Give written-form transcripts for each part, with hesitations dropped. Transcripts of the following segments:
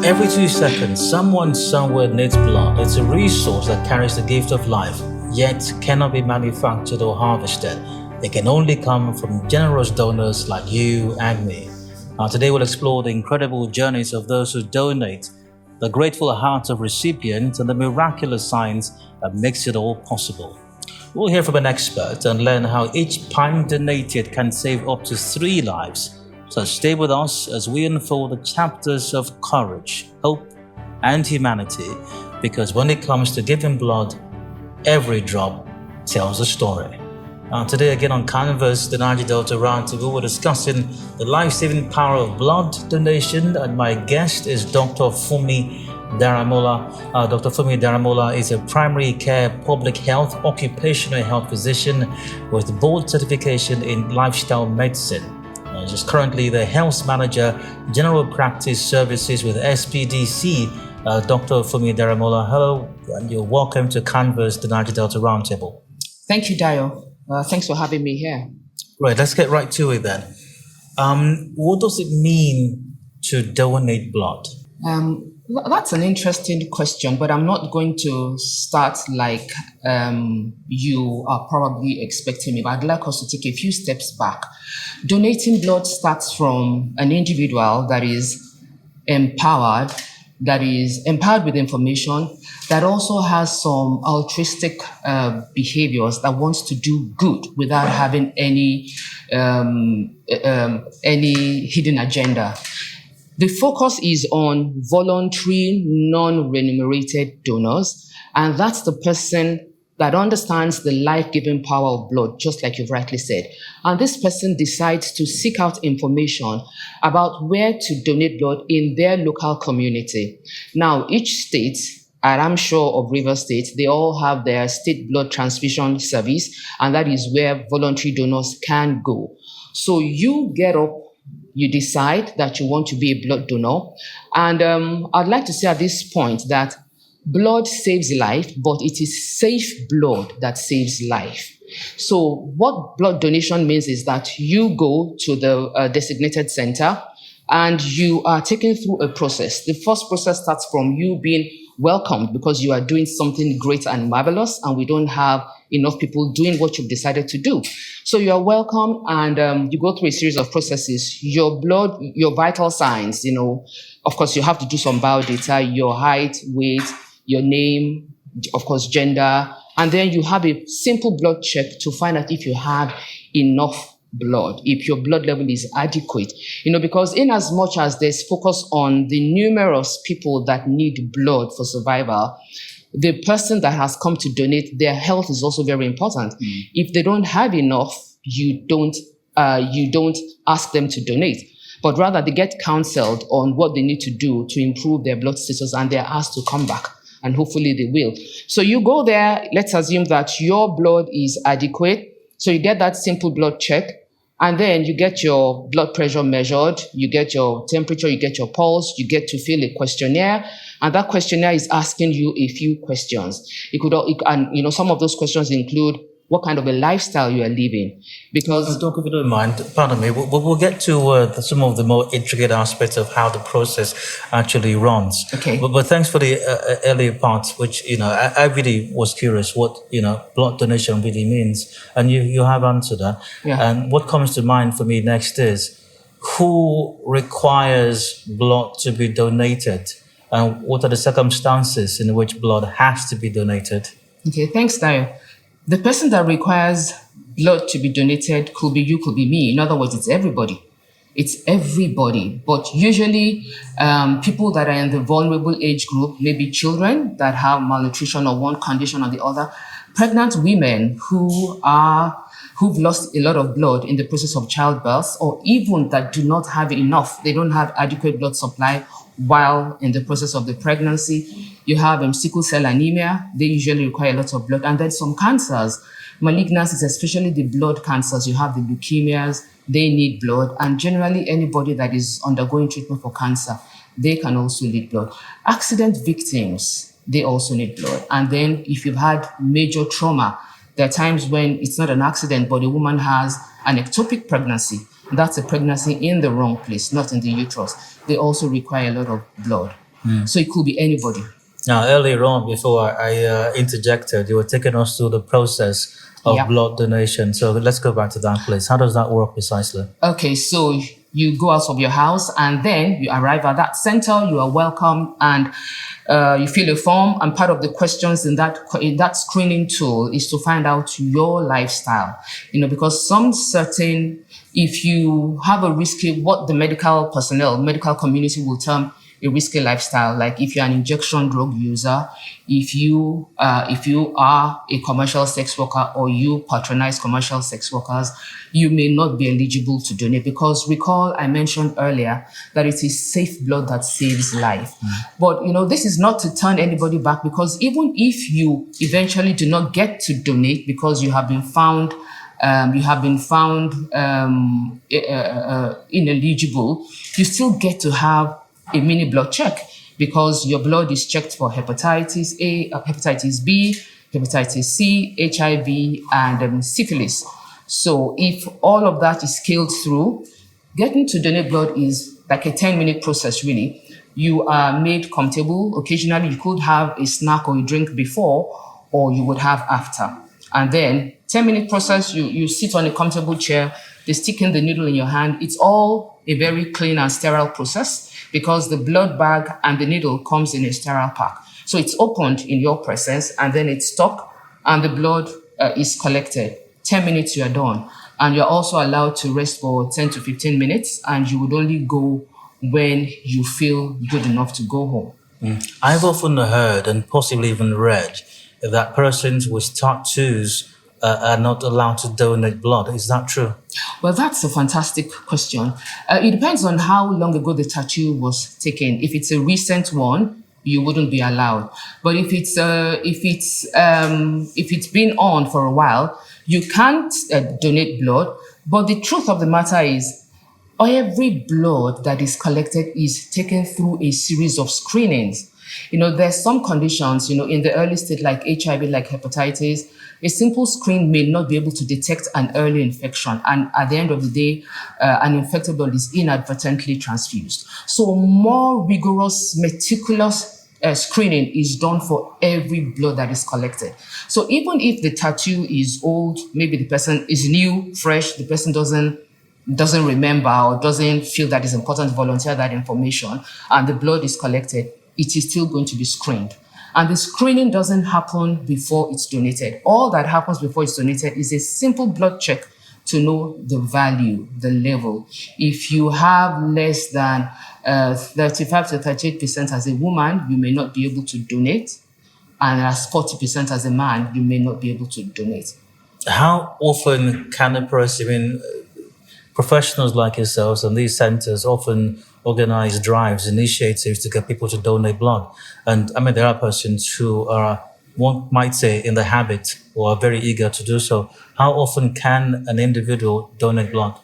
Every 2 seconds, someone somewhere needs blood. It's a resource that carries the gift of life, yet cannot be manufactured or harvested. It can only come from generous donors like you and me. Today we'll explore the incredible journeys of those who donate, the grateful hearts of recipients, and the miraculous science that makes it all possible. We'll hear from an expert and learn how each pint donated can save up to 3 lives. So stay with us as we unfold the chapters of courage, hope, and humanity, because when it comes to giving blood, every drop tells a story. Today again on Canvas, the Niger-Delta Roundtable, we're discussing the life-saving power of blood donation, and my guest is Dr. Funmi Daramola. Dr. Funmi Daramola is a primary care public health occupational health physician with board certification in lifestyle medicine. She's currently the Health Manager, General Practice Services with SPDC. Dr. Funmi Daramola, hello, and you're welcome to Canvas, the Niger-Delta Roundtable. Thank you, Dio. Thanks for having me here. Right, let's get right to it then. What does it mean to donate blood? That's an interesting question, but I'm not going to start like you are probably expecting me, but I'd like us to take a few steps back. Donating blood starts from an individual that is empowered with information, that also has some altruistic behaviors, that wants to do good without having any hidden agenda. The focus is on voluntary, non-remunerated donors, and that's the person that understands the life-giving power of blood, just like you've rightly said. And this person decides to seek out information about where to donate blood in their local community. Now, each state, and I'm sure of River State, they all have their state blood transfusion service, and that is where voluntary donors can go. So you get up, you decide that you want to be a blood donor. And I'd like to say at this point that blood saves life, but it is safe blood that saves life. So what blood donation means is that you go to the designated center and you are taken through a process. The first process starts from you being welcomed because you are doing something great and marvelous, and we don't have enough people doing what you've decided to do. So you are welcome, and you go through a series of processes. Your blood, your vital signs, of course, you have to do some biodata, your height, weight, your name, of course, gender, and then you have a simple blood check to find out if you have enough blood, if your blood level is adequate. Because in as much as there's focus on the numerous people that need blood for survival, the person that has come to donate, their health is also very important. If they don't have enough, you don't ask them to donate, but rather they get counseled on what they need to do to improve their blood status, and they're asked to come back, and hopefully they will. So you go there, let's assume that your blood is adequate. So you get that simple blood check, and then you get your blood pressure measured, you get your temperature, you get your pulse, you get to fill a questionnaire, and that questionnaire is asking you a few questions. Some of those questions include what kind of a lifestyle you are living. Because Doc, if you don't mind, pardon me, we'll get to some of the more intricate aspects of how the process actually runs. Okay. But thanks for the earlier parts, which, I really was curious what, blood donation really means. And you have answered that. Yeah. And what comes to mind for me next is, who requires blood to be donated? And what are the circumstances in which blood has to be donated? Okay, thanks, Dayo. The person that requires blood to be donated could be you, could be me. In other words, it's everybody. It's everybody. But usually, people that are in the vulnerable age group, maybe children that have malnutrition or one condition or the other, pregnant women who've lost a lot of blood in the process of childbirth, or even that do not have enough, they don't have adequate blood supply while in the process of the pregnancy. You have sickle cell anemia, they usually require a lot of blood. And then some cancers, malignancies, especially the blood cancers, you have the leukemias, they need blood. And generally anybody that is undergoing treatment for cancer, they can also need blood. Accident victims, they also need blood. And then if you've had major trauma, there are times when it's not an accident, but a woman has an ectopic pregnancy. That's a pregnancy in the wrong place, not in the uterus. They also require a lot of blood. So it could be anybody. Now, earlier on, before I interjected, you were taking us through the process of Yeah. blood donation. So let's go back to that, please. How does that work precisely? Okay, so you go out of your house and then you arrive at that center. You are welcome and you fill a form. And part of the questions in that screening tool is to find out your lifestyle. Because if you have a risky, what the medical community will term a risky lifestyle, like if you're an injection drug user, if you are a commercial sex worker or you patronize commercial sex workers, you may not be eligible to donate, because recall I mentioned earlier that it is safe blood that saves life. But this is not to turn anybody back, because even if you eventually do not get to donate because you have been found ineligible, you still get to have a mini blood check, because your blood is checked for hepatitis A, hepatitis B, hepatitis C, HIV, and syphilis. So if all of that is scaled through, getting to donate blood is like a 10-minute process, really. You are made comfortable. Occasionally, you could have a snack or a drink before, or you would have after. And then 10-minute process, you sit on a comfortable chair, they stick in the needle in your hand. It's all a very clean and sterile process, because the blood bag and the needle comes in a sterile pack. So it's opened in your presence, and then it's stopped, and the blood is collected. 10 minutes, you are done. And you're also allowed to rest for 10 to 15 minutes, and you would only go when you feel good enough to go home. I've often heard and possibly even read that persons with tattoos are not allowed to donate blood. Is that true? Well, that's a fantastic question. It depends on how long ago the tattoo was taken. If it's a recent one, you wouldn't be allowed. But if it's been on for a while, you can't donate blood. But the truth of the matter is, every blood that is collected is taken through a series of screenings. There's some conditions, in the early state, like HIV, like hepatitis, a simple screen may not be able to detect an early infection. And at the end of the day, an infected blood is inadvertently transfused. So more rigorous, meticulous screening is done for every blood that is collected. So even if the tattoo is old, maybe the person is new, fresh, the person doesn't remember or doesn't feel that it's important to volunteer that information, and the blood is collected, it is still going to be screened. And the screening doesn't happen before it's donated. All that happens before it's donated is a simple blood check to know the value, the level. If you have less than 35 to 38% as a woman, you may not be able to donate. And as 40% as a man, you may not be able to donate. How often can a person, professionals like yourselves and these centers often organize drives, initiatives to get people to donate blood? And there are persons who are, one might say, in the habit or are very eager to do so. How often can an individual donate blood?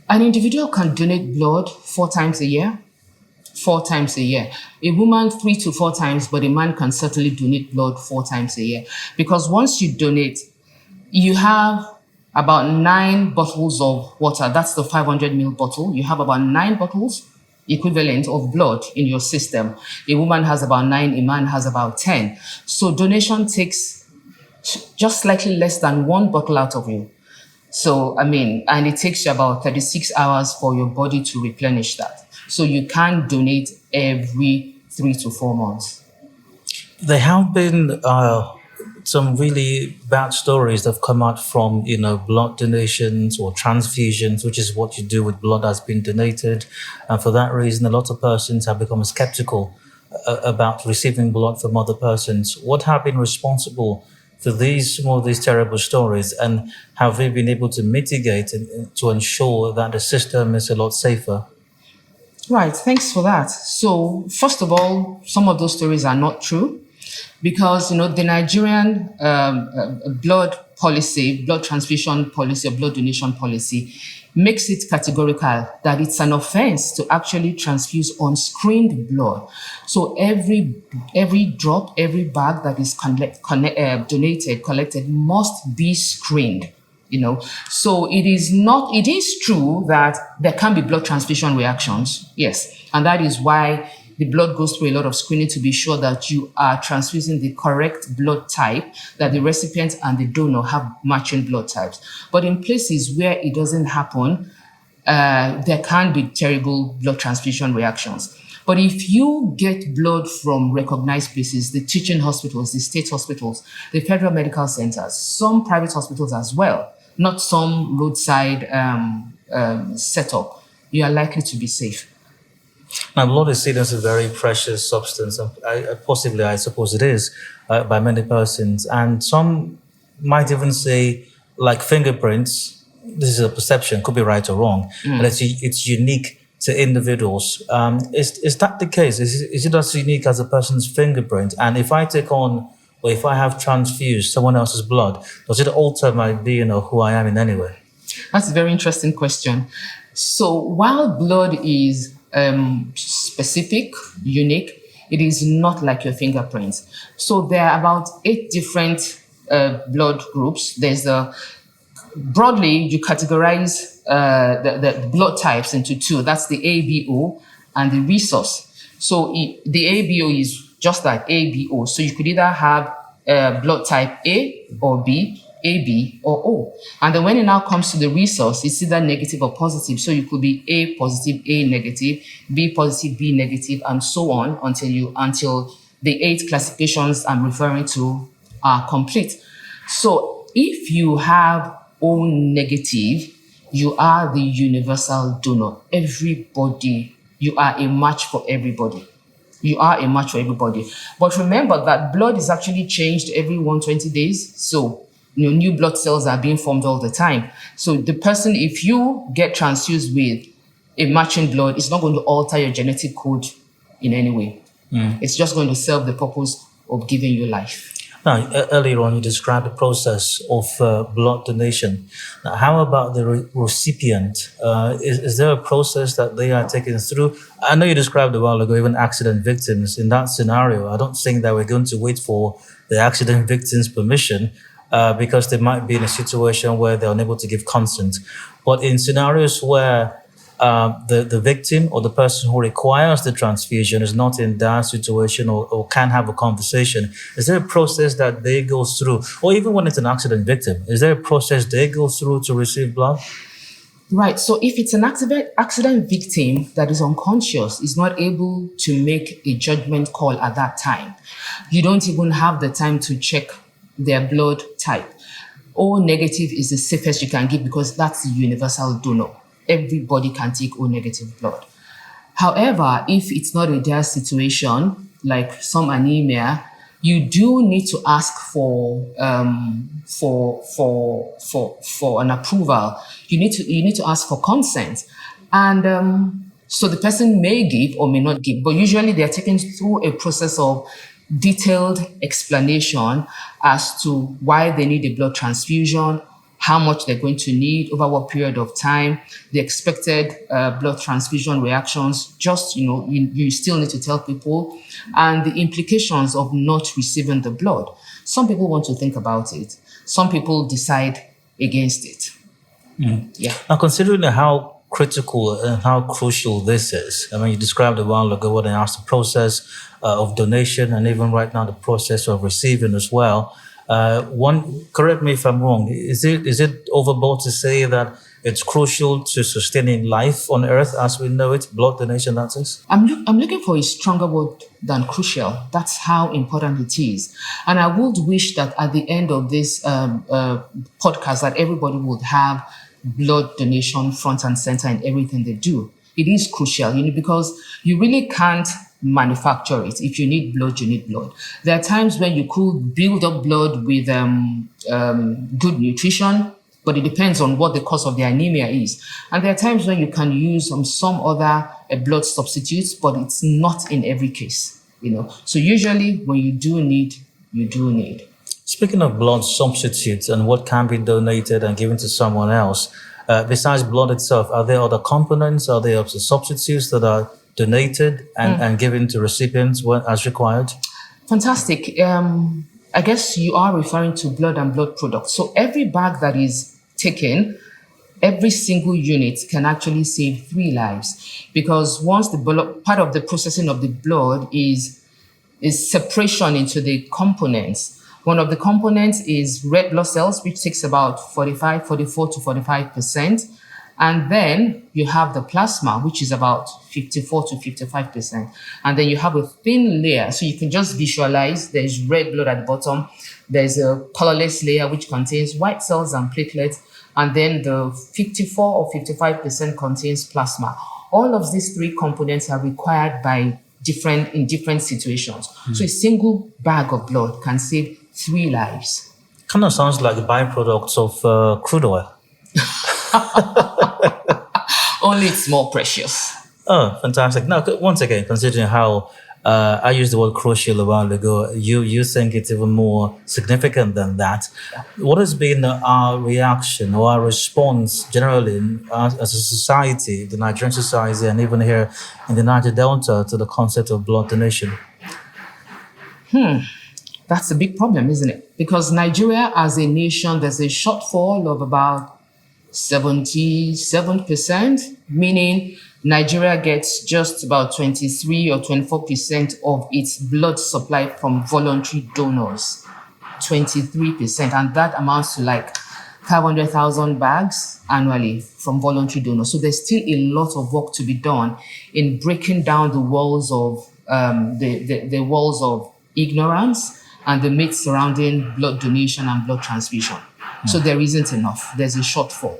An individual can donate blood 4 times a year. 4 times a year. A woman 3 to 4 times, but a man can certainly donate blood 4 times a year. Because once you donate, you have about 9 bottles of water. That's the 500 ml bottle. You have about 9 bottles equivalent of blood in your system. A woman has about 9, a man has about 10. So donation takes just slightly less than 1 bottle out of you. So, and it takes you about 36 hours for your body to replenish that. So you can donate every 3 to 4 months. There have been some really bad stories that have come out from, blood donations or transfusions, which is what you do with blood that's been donated. And for that reason, a lot of persons have become skeptical about receiving blood from other persons. What have been responsible for some of these terrible stories, and have they been able to mitigate and to ensure that the system is a lot safer? Right, thanks for that. So, first of all, some of those stories are not true, because the Nigerian blood transfusion policy, or blood donation policy, makes it categorical that it's an offense to actually transfuse unscreened blood. So every drop, every bag that is collected must be screened. So it is true that there can be blood transfusion reactions, yes, and that is why the blood goes through a lot of screening to be sure that you are transfusing the correct blood type, that the recipient and the donor have matching blood types. But in places where it doesn't happen, there can be terrible blood transfusion reactions. But if you get blood from recognized places, the teaching hospitals, the state hospitals, the federal medical centers, some private hospitals as well, not some roadside setup, you are likely to be safe. Now, blood is seen as a very precious substance, and possibly, I suppose it is, by many persons. And some might even say, like fingerprints, this is a perception, could be right or wrong, but it's unique to individuals. Is that the case? Is it as unique as a person's fingerprint? And if I take on, or if I have transfused someone else's blood, does it alter my being or who I am in any way? That's a very interesting question. So while blood is specific, unique, it is not like your fingerprints. So there are about 8 different blood groups. There's broadly, you categorize the blood types into 2. That's the ABO and the resource. So the ABO is just like ABO. So you could either have blood type A or B, AB or O. And then when it now comes to the resource, it's either negative or positive. So you could be A positive, A negative, B positive, B negative, and so on until the 8 classifications I'm referring to are complete. So if you have O negative, you are the universal donor. Everybody, you are a match for everybody. You are a match for everybody. But remember that blood is actually changed every 120 days. So new blood cells are being formed all the time. So the person, if you get transfused with a matching blood, it's not going to alter your genetic code in any way. It's just going to serve the purpose of giving you life. Now, earlier on, you described the process of blood donation. Now, how about the recipient? Is there a process that they are taken through? I know you described a while ago, even accident victims. In that scenario, I don't think that we're going to wait for the accident victim's permission because they might be in a situation where they're unable to give consent. But in scenarios where the victim or the person who requires the transfusion is not in that situation or can have a conversation, is there a process that they go through? Or even when it's an accident victim, is there a process they go through to receive blood? Right. So if it's an accident victim that is unconscious, is not able to make a judgment call at that time, you don't even have the time to check their blood type. O negative is the safest you can give because that's the universal donor. Everybody can take O negative blood. However, if it's not a dire situation, like some anemia, you do need to ask for an approval. You need to ask for consent, and so the person may give or may not give. But usually, they are taken through a process of detailed explanation as to why they need a blood transfusion, how much they're going to need, over what period of time, the expected blood transfusion reactions. Just, you still need to tell people, and the implications of not receiving the blood. Some people want to think about it. Some people decide against it. Yeah. Now, considering how critical and how crucial this is, I mean, you described a while ago when I asked the process of donation and even right now the process of receiving as well. Correct me if I'm wrong, is it overboard to say that it's crucial to sustaining life on earth as we know it, blood donation, that is? I'm looking for a stronger word than crucial. That's how important it is. And I would wish that at the end of this podcast that everybody would have blood donation front and center in everything they do. It is crucial, because you really can't manufacture it. If you need blood, you need blood. There are times when you could build up blood with good nutrition, but it depends on what the cause of the anemia is. And there are times when you can use some other blood substitutes, but it's not in every case. So usually when you do need, you do need. Speaking of blood substitutes and what can be donated and given to someone else, besides blood itself, are there other components? Are there other substitutes that are donated and given to recipients as required? Fantastic. I guess you are referring to blood and blood products. So every bag that is taken every single unit can actually save 3 lives, because once the blood, part of the processing of the blood is separation into the components. One of the components is red blood cells, which takes about 44 to 45%. And then you have the plasma, which is about 54 to 55%. And then you have a thin layer. So you can just visualize there's red blood at the bottom. There's a colorless layer, which contains white cells and platelets. And then the 54 or 55% contains plasma. All of these 3 components are required by in different situations. So a single bag of blood can save 3 lives. Kind of sounds like the byproducts of crude oil. Only it's more precious. Oh, fantastic. Now, once again, considering how I used the word crucial a while ago, you think it's even more significant than that. What has been our reaction or our response generally as a society, the Nigerian society, and even here in the Niger-Delta to the concept of blood donation? That's a big problem, isn't it? Because Nigeria as a nation, there's a shortfall of about 77%, meaning Nigeria gets just about 23 or 24% of its blood supply from voluntary donors. 23%. And that amounts to like 500,000 bags annually from voluntary donors. So there's still a lot of work to be done in breaking down the walls of the walls of ignorance and the myths surrounding blood donation and blood transfusion. So there isn't enough. There's a shortfall.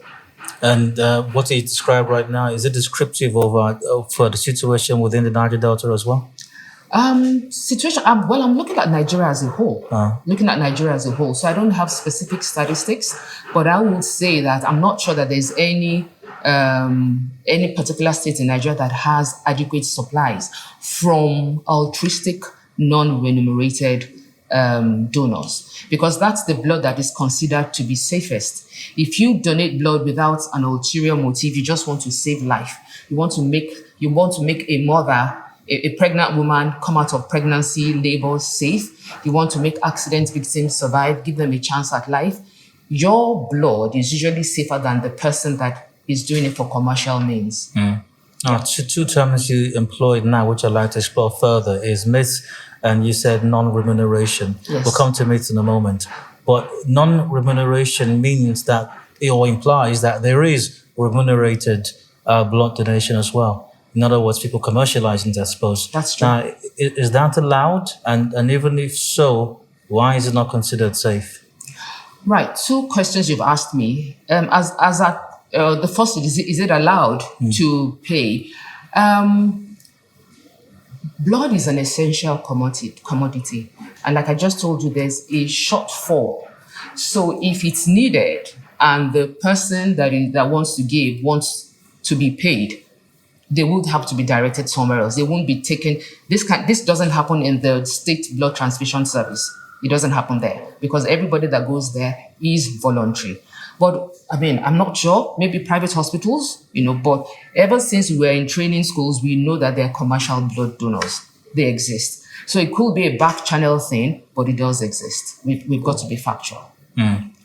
And what you describe right now, is it descriptive of for the situation within the Niger-Delta as well? I'm looking at Nigeria as a whole. So I don't have specific statistics, but I would say that I'm not sure that there's any particular state in Nigeria that has adequate supplies from altruistic, non-remunerated donors, because that's the blood that is considered to be safest. If you donate blood without an ulterior motive, you just want to save life. You want to make a mother, a pregnant woman, come out of pregnancy, labor safe. You want to make accident victims survive, give them a chance at life. Your blood is usually safer than the person that is doing it for commercial means. Now, two terms you employed now, which I'd like to explore further, is myths, and you said non-remuneration. Yes. We'll come to myths in a moment. But non-remuneration means that, or implies that there is remunerated blood donation as well. In other words, people commercializing it, I suppose. That's true. Now, is that allowed? And even if so, why is it not considered safe? Right. 2 questions you've asked me. The first is it allowed to pay? Blood is an essential commodity. And like I just told you, there's a shortfall. So if it's needed and the person that wants to give wants to be paid, they would have to be directed somewhere else. They won't be taken. This doesn't happen in the state blood transfusion service. It doesn't happen there because everybody that goes there is voluntary. But I mean, I'm not sure, maybe private hospitals, but ever since we were in training schools, we know that there are commercial blood donors. They exist. So it could be a back channel thing, but it does exist. We've got to be factual.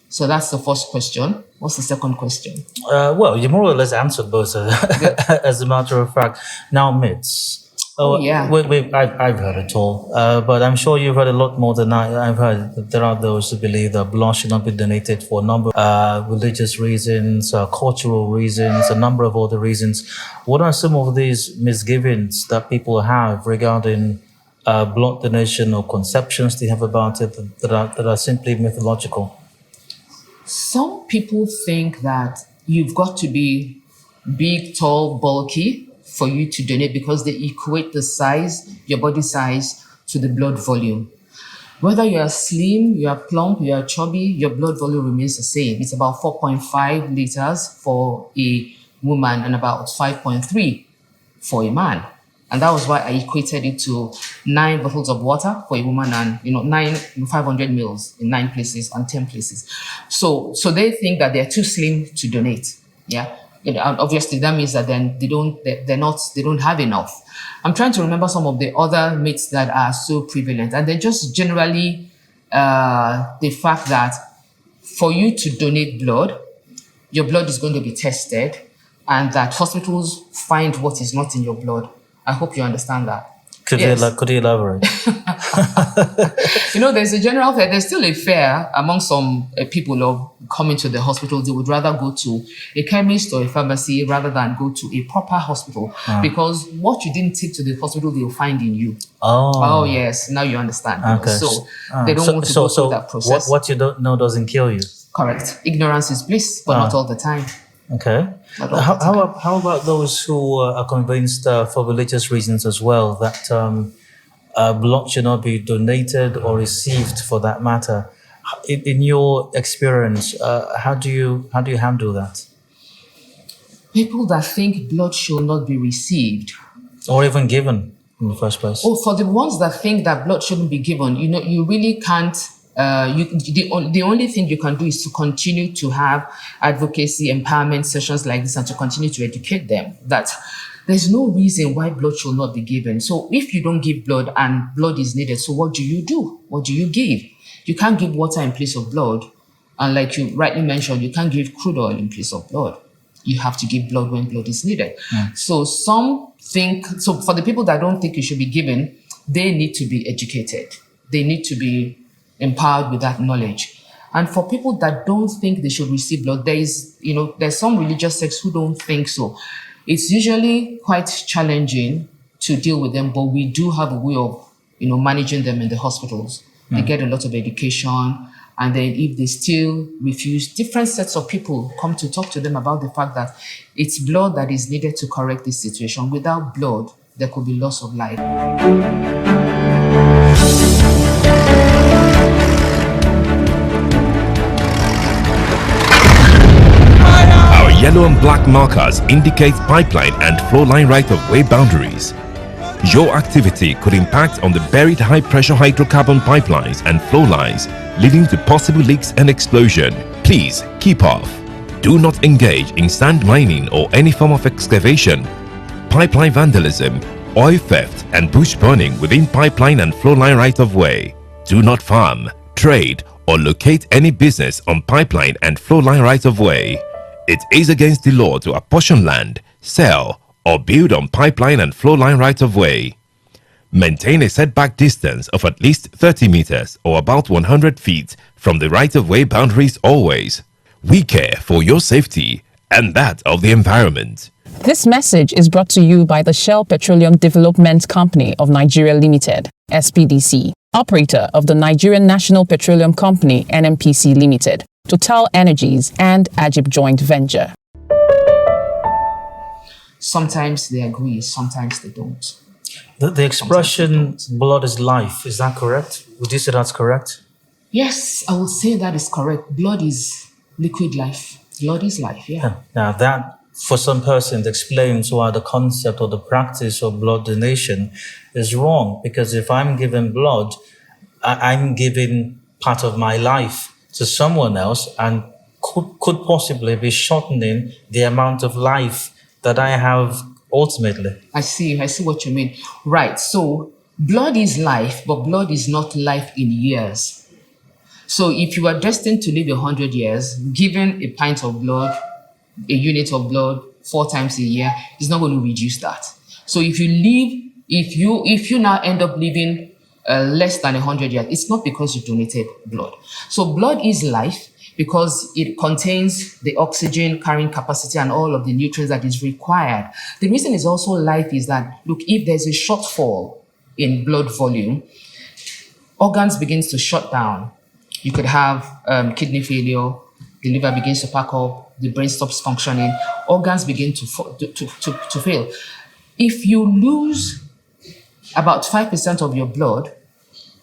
So that's the first question. What's the second question? Well, you more or less answered both, as a matter of fact. Now, myths. Yeah. I've heard it all, but I'm sure you've heard a lot more than I've heard. There are those who believe that blood should not be donated for a number of religious reasons, cultural reasons, a number of other reasons. What are some of these misgivings that people have regarding blood donation or conceptions they have about it that are simply mythological? Some people think that you've got to be big, tall, bulky for you to donate because they equate your body size to the blood volume. Whether you are slim, you are plump, you are chubby, your blood volume remains the same. It's about 4.5 liters for a woman and about 5.3 for a man. And that was why I equated it to 9 bottles of water for a woman and 500 mils in 9 places and 10 places. So they think that they're too slim to donate. Yeah. Obviously, that means that then they don't have enough. I'm trying to remember some of the other myths that are so prevalent, and they're just generally the fact that for you to donate blood, your blood is going to be tested, and that hospitals find what is not in your blood. I hope you understand that. Could you elaborate? There's a general fear. There's still a fear among some people of coming to the hospital. They would rather go to a chemist or a pharmacy rather than go to a proper hospital, because what you didn't take to the hospital, they'll find in you. Oh yes, now you understand. Okay. So they don't want to go through that process. What you don't know doesn't kill you. Correct. Ignorance is bliss, but not all the time. Okay. How about those who are convinced for religious reasons as well that blood should not be donated or received for that matter? In your experience, how do you handle that? People that think blood should not be received or even given in the first place. Oh, for the ones that think that blood shouldn't be given, you really can't. The only thing you can do is to continue to have advocacy, empowerment sessions like this, and to continue to educate them that there's no reason why blood should not be given. So if you don't give blood and blood is needed, so what do you do? What do you give? You can't give water in place of blood. And like you rightly mentioned, you can't give crude oil in place of blood. You have to give blood when blood is needed. So for the people that don't think it should be given, they need to be educated. They need to be empowered with that knowledge. And for people that don't think they should receive blood, there's some religious sects who don't think so. It's usually quite challenging to deal with them, but we do have a way of, managing them in the hospitals. They get a lot of education. And then if they still refuse, different sets of people come to talk to them about the fact that it's blood that is needed to correct this situation. Without blood, there could be loss of life. Yellow and black markers indicate pipeline and flow line right-of-way boundaries. Your activity could impact on the buried high-pressure hydrocarbon pipelines and flow lines, leading to possible leaks and explosion. Please keep off. Do not engage in sand mining or any form of excavation, pipeline vandalism, oil theft and bush burning within pipeline and flow line right-of-way. Do not farm, trade or locate any business on pipeline and flow line right-of-way. It is against the law to apportion land, sell, or build on pipeline and flow line right-of-way. Maintain a setback distance of at least 30 meters or about 100 feet from the right-of-way boundaries always. We care for your safety and that of the environment. This message is brought to you by the Shell Petroleum Development Company of Nigeria Limited, SPDC, operator of the Nigerian National Petroleum Company, NNPC Limited, Total Energies, and Ajib Joint Venture. Sometimes they agree, sometimes they don't. The expression blood is life, is that correct? Would you say that's correct? Yes, I would say that is correct. Blood is liquid life. Blood is life, yeah. Now that, for some persons, explains why the concept or the practice of blood donation is wrong. Because if I'm giving blood, I'm giving part of my life to someone else and could possibly be shortening the amount of life that I have ultimately. I see what you mean. Right, so blood is life, but blood is not life in years. So if you are destined to live 100 years, given a pint of blood, a unit of blood 4 times a year, is not going to reduce that. So if you now end up living less than 100 years, it's not because you donated blood. So blood is life because it contains the oxygen carrying capacity and all of the nutrients that is required. The reason it's also life is that, look, if there's a shortfall in blood volume, organs begins to shut down. You could have kidney failure, the liver begins to pack up, the brain stops functioning, organs begin to fail. If you lose about 5% of your blood,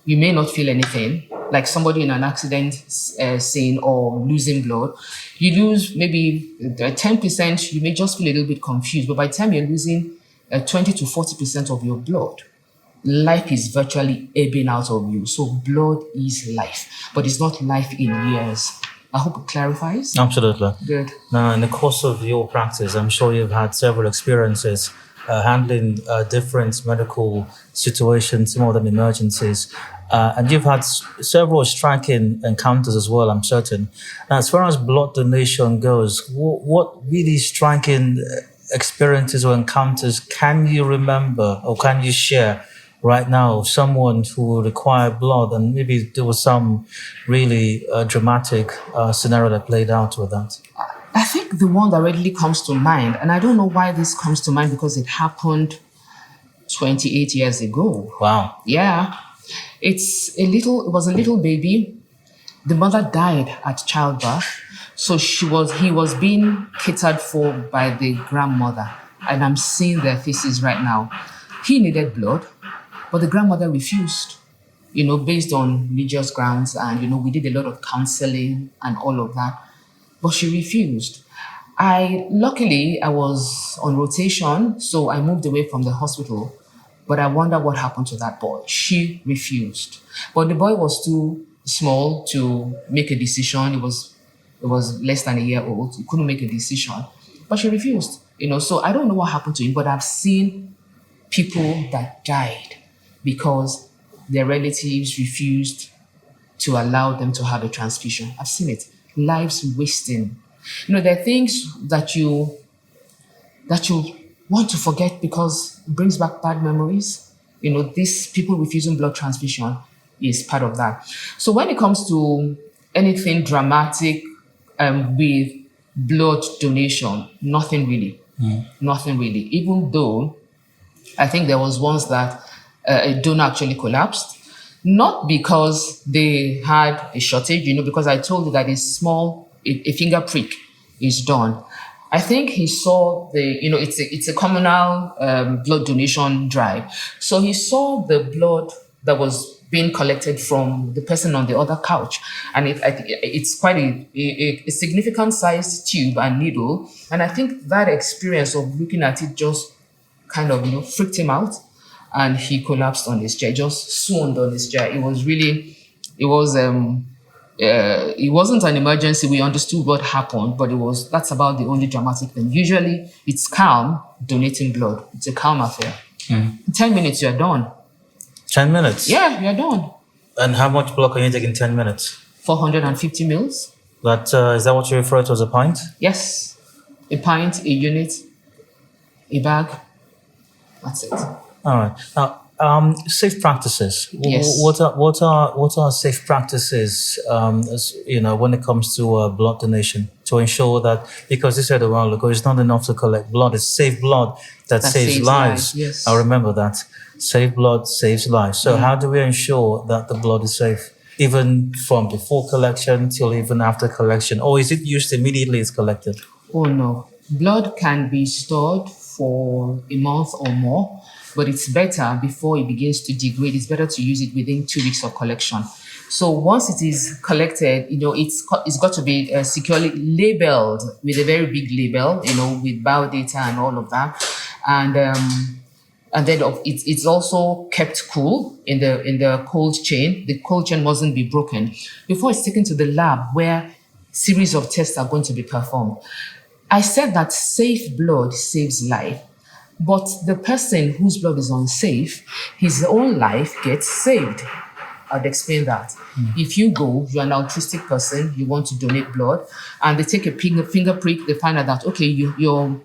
you may not feel anything, like somebody in an accident scene or losing blood. You lose maybe 10%, you may just feel a little bit confused, but by the time you're losing 20 to 40% of your blood, life is virtually ebbing out of you. So blood is life, but it's not life in years. I hope it clarifies. Absolutely. Good. Now, in the course of your practice, I'm sure you've had several experiences handling different medical situations, some of them emergencies. And you've had several striking encounters as well, I'm certain. As far as blood donation goes, what really striking experiences or encounters can you remember or can you share right now of someone who required blood, and maybe there was some really dramatic scenario that played out with that? I think the one that readily comes to mind, and I don't know why this comes to mind because it happened 28 years ago. Wow. Yeah. It was a little baby. The mother died at childbirth. So he was being catered for by the grandmother. And I'm seeing their faces right now. He needed blood, but the grandmother refused, based on religious grounds. And, we did a lot of counseling and all of that. But she refused. Luckily, I was on rotation, so I moved away from the hospital. But I wonder what happened to that boy. She refused. But the boy was too small to make a decision. It was less than a year old. He couldn't make a decision. But she refused. So I don't know what happened to him, but I've seen people that died because their relatives refused to allow them to have a transfusion. I've seen it. Lives wasting. There are things that you want to forget because it brings back bad memories. These people refusing blood transfusion is part of that. So when it comes to anything dramatic with blood donation, nothing really. Nothing really. Even though I think there was once that a donor actually collapsed. Not because they had a shortage, because I told you that a finger prick is done. I think he saw it's a communal blood donation drive. So he saw the blood that was being collected from the person on the other couch. And it's quite a significant sized tube and needle. And I think that experience of looking at it just kind of, freaked him out. And he collapsed on his chair, just swooned on his chair. It wasn't an emergency. We understood what happened, but that's about the only dramatic thing. Usually it's calm donating blood. It's a calm affair. In 10 minutes, you're done. 10 minutes? Yeah, you're done. And how much blood can you take in 10 minutes? 450 mils. Is that what you refer to as a pint? Yes. A pint, a unit, a bag. That's it. All right. Now, safe practices. Yes. What are safe practices? When it comes to blood donation, to ensure that, because you said a while ago, it's not enough to collect blood; it's safe blood that saves lives. Yes. I remember that. Safe blood saves lives. So, how do we ensure that the blood is safe, even from before collection till even after collection, or is it used immediately it's collected? Oh no, blood can be stored for a month or more. But it's better before it begins to degrade. It's better to use it within 2 weeks of collection. So once it is collected, it's got to be securely labeled with a very big label, with biodata and all of that. And then it's also kept cool in the cold chain. The cold chain mustn't be broken before it's taken to the lab where series of tests are going to be performed. I said that safe blood saves life. But the person whose blood is unsafe, his own life gets saved. I'd explain that. If you're an altruistic person, you want to donate blood, and they take a finger prick, they find out that, okay, your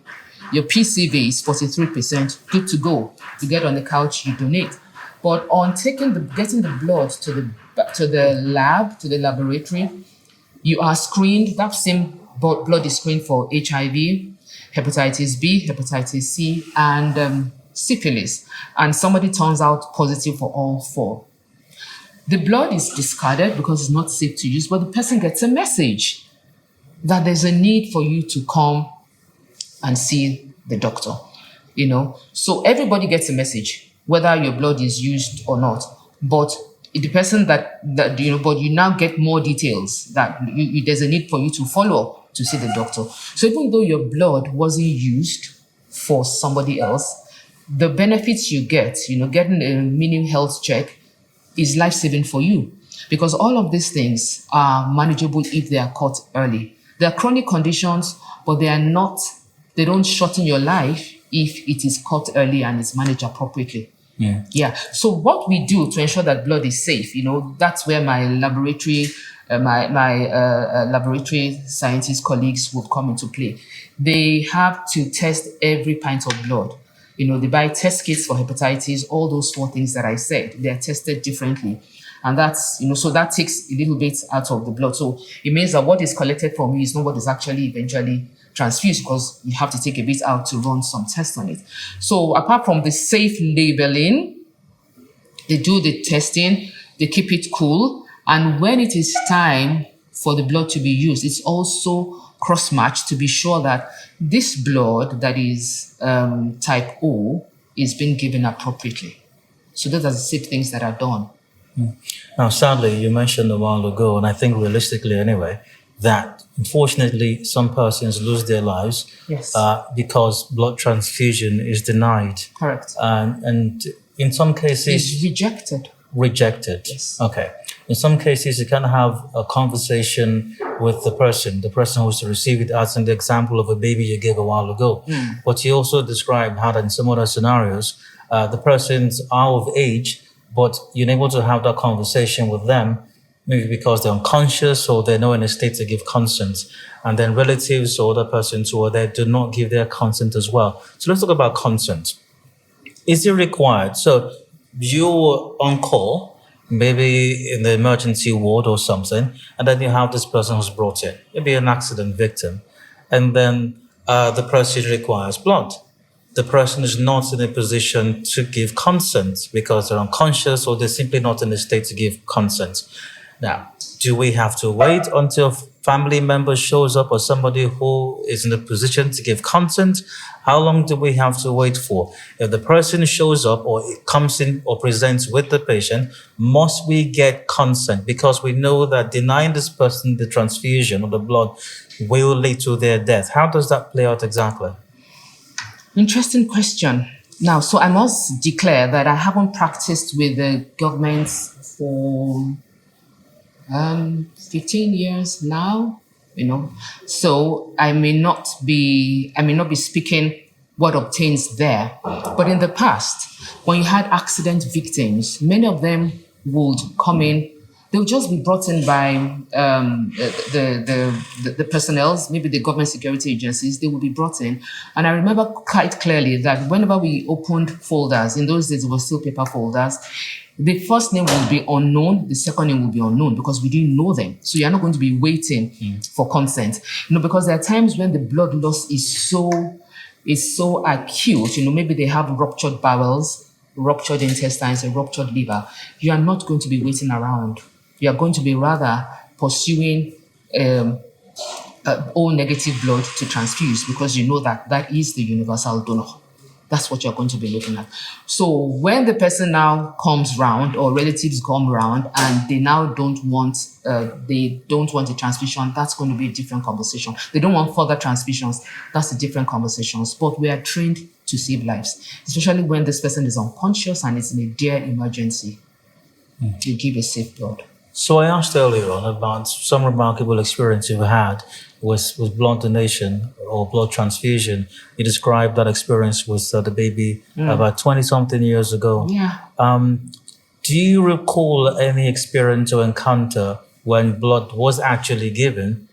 PCV is 43%, good to go. You get on the couch, you donate. But on getting the blood to the lab, to the laboratory, you are screened. That same blood is screened for HIV, hepatitis B, hepatitis C, and syphilis. And somebody turns out positive for all four. The blood is discarded because it's not safe to use, but the person gets a message that there's a need for you to come and see the doctor, So everybody gets a message, whether your blood is used or not. But the person but you now get more details that there's a need for you to follow up to see the doctor. So even though your blood wasn't used for somebody else, the benefits you get, getting a mini health check is life-saving for you, because all of these things are manageable if they are caught early. They are chronic conditions, but they don't shorten your life if it is caught early and is managed appropriately. Yeah. So what we do to ensure that blood is safe, that's where my laboratory, laboratory scientist colleagues will come into play. They have to test every pint of blood. They buy test kits for hepatitis, all those 4 things that I said. They are tested differently. And that's, so that takes a little bit out of the blood. So it means that what is collected from you is not what is actually eventually transfused, because you have to take a bit out to run some tests on it. So apart from the safe labeling, they do the testing, they keep it cool. And when it is time for the blood to be used, it's also cross-matched to be sure that this blood that is type O is being given appropriately. So those are the safe things that are done. Now, sadly, you mentioned a while ago, and I think realistically anyway, that unfortunately some persons lose their lives because blood transfusion is denied. Correct. And in some cases... It's rejected. Rejected. Yes. Okay. In some cases, you can have a conversation with the person who's to receive it, as in the example of a baby you gave a while ago. But you also described how that in some other scenarios, the person's out of age, but you're able to have that conversation with them, maybe because they're unconscious or they're not in a state to give consent. And then relatives or other persons who are there do not give their consent as well. So let's talk about consent. Is it required? So you're on call, maybe in the emergency ward or something, and then you have this person who's brought in, maybe an accident victim, and then the person requires blood. The person is not in a position to give consent because they're unconscious or they're simply not in a state to give consent. Now, do we have to wait until family member shows up or somebody who is in a position to give consent? How long do we have to wait for? If the person shows up or comes in or presents with the patient, must we get consent? Because we know that denying this person the transfusion of the blood will lead to their death. How does that play out exactly? Interesting question. Now, so I must declare that I haven't practiced with the government for 15 years now, so I may not be speaking what obtains there. But in the past, when you had accident victims, many of them would come in. They would just be brought in by the personnel, maybe the government security agencies. They would be brought in. And I remember quite clearly that whenever we opened folders, in those days it was still paper folders, the first name will be unknown, the second name will be unknown because we didn't know them. So you're not going to be waiting for consent. Because there are times when the blood loss is so acute, maybe they have ruptured bowels, ruptured intestines, and ruptured liver. You are not going to be waiting around. You are going to be rather pursuing O negative blood to transfuse because you know that is the universal donor. That's what you're going to be looking at. So when the person now comes round or relatives come round and they now don't want a transfusion, that's going to be a different conversation. They don't want further transfusions. That's a different conversation. But we are trained to save lives, especially when this person is unconscious and it's in a dire emergency. You give a safe blood. So I asked earlier on about some remarkable experience you've had with blood donation or blood transfusion. You described that experience with the baby about 20-something years ago. Yeah. Do you recall any experience or encounter when blood was actually given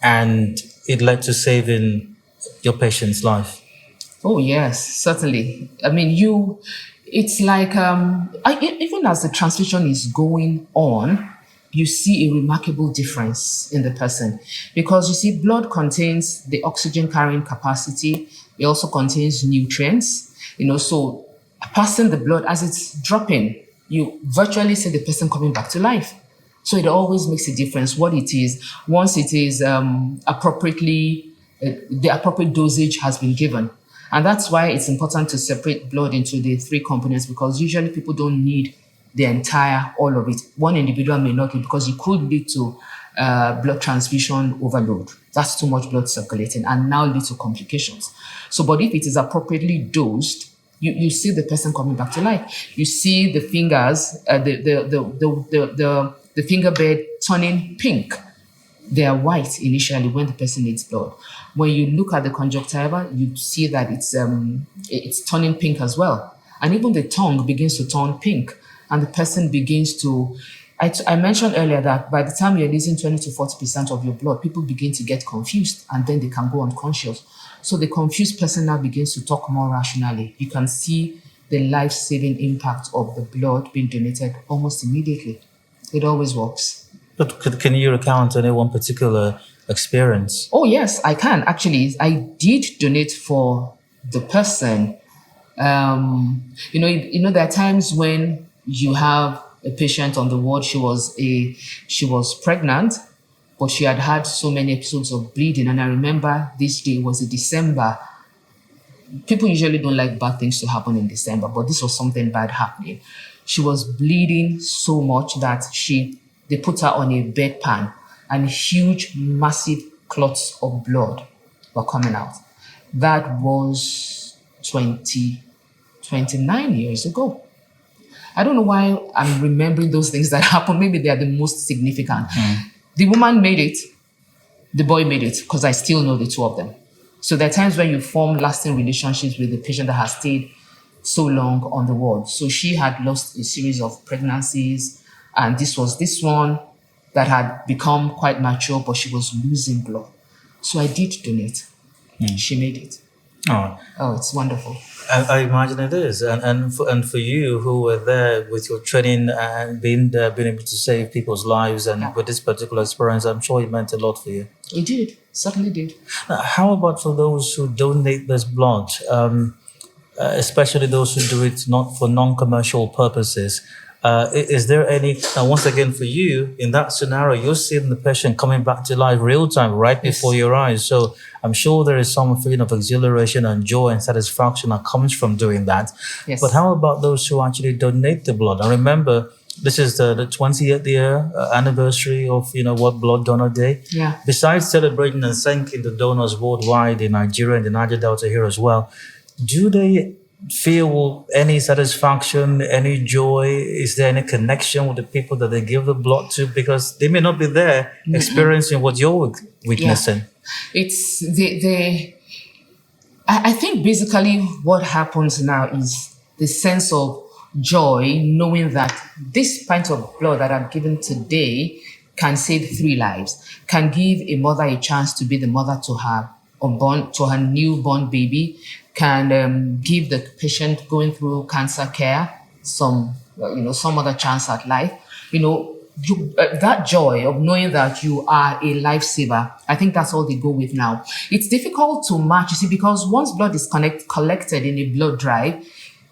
and it led to saving your patient's life? Oh, yes, certainly. I mean, it's like, even as the transfusion is going on, you see a remarkable difference in the person because you see blood contains the oxygen carrying capacity. It also contains nutrients, so passing the blood as it's dropping, you virtually see the person coming back to life. So it always makes a difference what it is. Once it is appropriately, the appropriate dosage has been given. And that's why it's important to separate blood into the 3 components because usually people don't need all of it. One individual may not need because it could lead to blood transfusion overload. That's too much blood circulating and now lead to complications. So, but if it is appropriately dosed, you see the person coming back to life. You see the fingers, the finger bed turning pink. They are white initially when the person needs blood. When you look at the conjunctiva, you see that it's turning pink as well. and even the tongue begins to turn pink, and the person begins to. I mentioned earlier that by the time you're losing 20 to 40% of your blood, people begin to get confused and then they can go unconscious. So the confused person now begins to talk more rationally. You can see the life-saving impact of the blood being donated almost immediately. It always works. But can you recount any one particular experience? Oh, yes, I can. Actually, I did donate for the person. There are times when you have a patient on the ward. She was pregnant, but she had had so many episodes of bleeding. And I remember this day was in December. People usually don't like bad things to happen in December, but this was something bad happening. She was bleeding so much that they put her on a bedpan, and huge, massive clots of blood were coming out. That was 29 years ago. I don't know why I'm remembering those things that happened. Maybe they are the most significant. The woman made it. The boy made it, because I still know the two of them. So there are times when you form lasting relationships with the patient that has stayed so long on the ward. So she had lost a series of pregnancies, and this was this one that had become quite mature, but she was losing blood. So I did donate. She made it. Oh, it's wonderful. I imagine it is, and for you who were there with your training and being able to save people's lives, and with this particular experience, I'm sure it meant a lot for you. It did, certainly did. Now, how about for those who donate this blood, especially those who do it not for non-commercial purposes? Is there any, now once again for you, in that scenario, you're seeing the patient coming back to life real time right before your eyes. So I'm sure there is some feeling of exhilaration and joy and satisfaction that comes from doing that. Yes. But how about those who actually donate the blood? And remember, this is the 20th year anniversary of, World Blood Donor Day. Yeah. Besides celebrating and thanking the donors worldwide in Nigeria and the Niger-Delta here as well, do they feel any satisfaction, any joy? Is there any connection with the people that they give the blood to? Because they may not be there experiencing what you're witnessing. Yeah. It's I think basically what happens now is the sense of joy, knowing that this pint of blood that I'm given today can save 3 lives, can give a mother a chance to be the mother to her newborn baby, can give the patient going through cancer care some other chance at life. That joy of knowing that you are a lifesaver, I think that's all they go with now. It's difficult to match, you see, because once blood is collected in a blood drive,